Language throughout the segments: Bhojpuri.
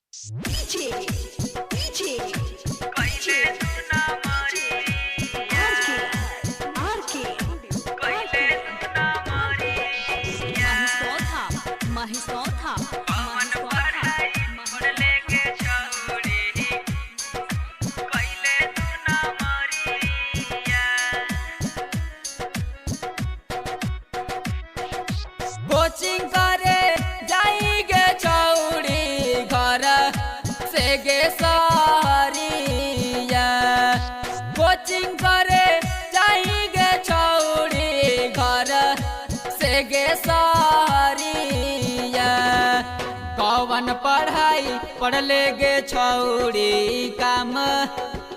DJ, DJ, कैले तू ना मरिया RK, कैले तू ना मरिया Mahisotha, पवन पढ़ाई मोड़ लेके छोड़ी कैले तू ना मरिया कोचिंग करे जाएंगे चौड़ी घर से गे सहरिया। कोचिंग करे जाएंगे चौड़ी घर से गे सहरिया। कौन पढ़ाई पढ़ लेगे छौड़ी काम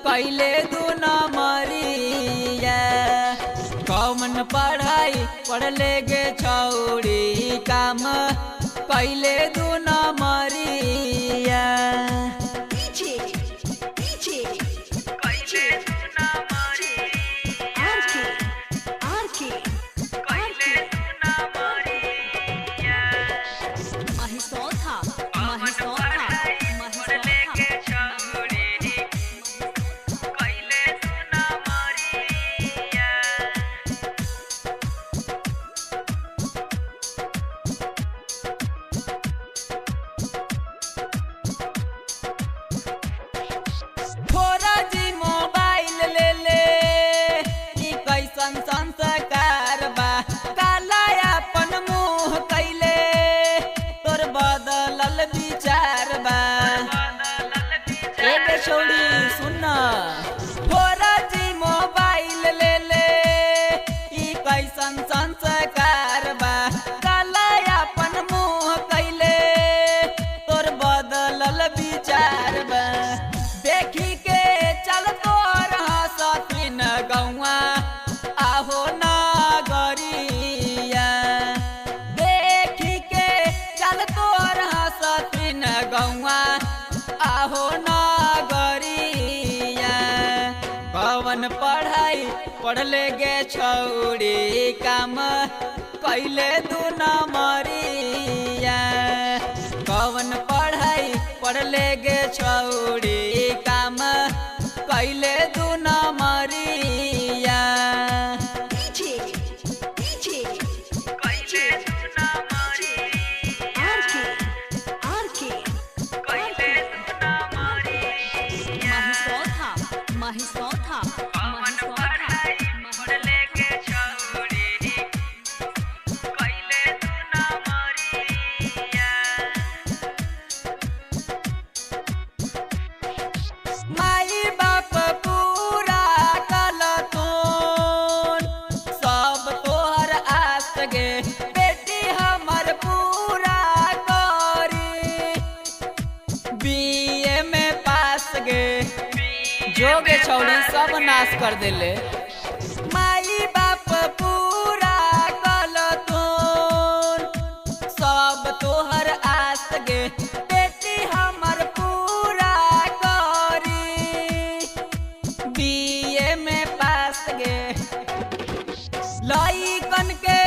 कैले दू नंबरिया। कौन पढ़ाई पढ़ लेगे छौड़ी काम कैले दू नंबरिया। DJ, DJ, कैले तू ना मरिया RK, कैले तू ना मरिया Mahisotha, पवन पढ़ाई मोड़ लेके छोड़ी कैले तू ना मरिया थोड़ा जी मोबाइल ले ले ई कैसन संस्कार बा। काला अपन मुँह कैले तोर बदलल विचार बा। एक छोड़ी सुन थोड़ा जी मोबाइल ले ले ई कैसन संस्कार बा। काला अपन मुँह कैले तोर बदलल विचार बा। देखी के चल तोर हसतीन गौआ आहो नगरिया। देखी के चल तोर हसतीन गौआ आहो नगरिया। कौन पढ़ाई पढ़ लेगे छौड़ी काम कैले दू नंबरिया। कौन पढ़ाई पढ़ लेगे छौड़ी काम कैले दू नंबरिया। DJ, DJ, कैले तू ना मरिया RK, कैले तू ना मरिया Mahisotha, पवन पढ़ाई मोड़ लेके छोड़ी कैले तू ना मरिया माई बाप पूरा कलतून सब तोहर आस गे। बेटी हमर पूरा करी बीए में पास गे। जोगे छौड़ी सब नाश कर देले। माई बाप पूरा कलतून सब तोहर आस गे। बेटी हमर पूरा करी बीए में पास गे। लइकन के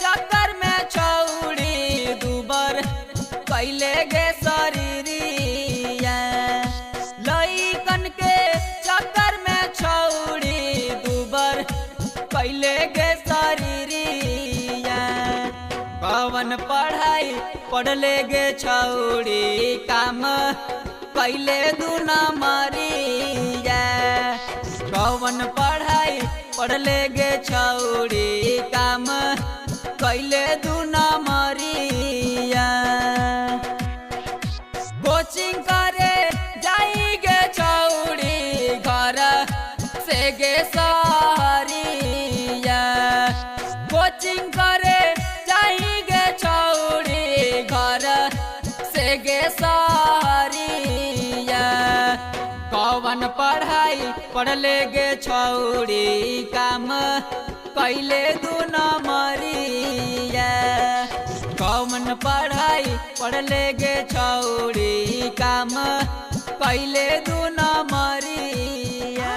चक्कर में छौड़ी दुबर कैले गे शरीरिया। लइकन के चक्कर में छौड़ी दुबर कैले गे शरीरिया। कौन पढ़ाई पढ़ लेगे छौड़ी काम कैले दू नंबरिया। कौन पढ़ाई पढ़ लेगे छौड़ी काम कैले दू नंबरिया। कोचिंग करे जाएंगे छौड़ी घर से गे सहरिया। कोचिंग करे जाएंगे छौड़ी घर से गे सहरिया। कौन पढ़ाई पढ़ लेगे छौड़ी काम कैले दू नंबरिया। कौन पढ़ाई पढ़ लेगे छौड़ी काम कैले दू नंबरिया।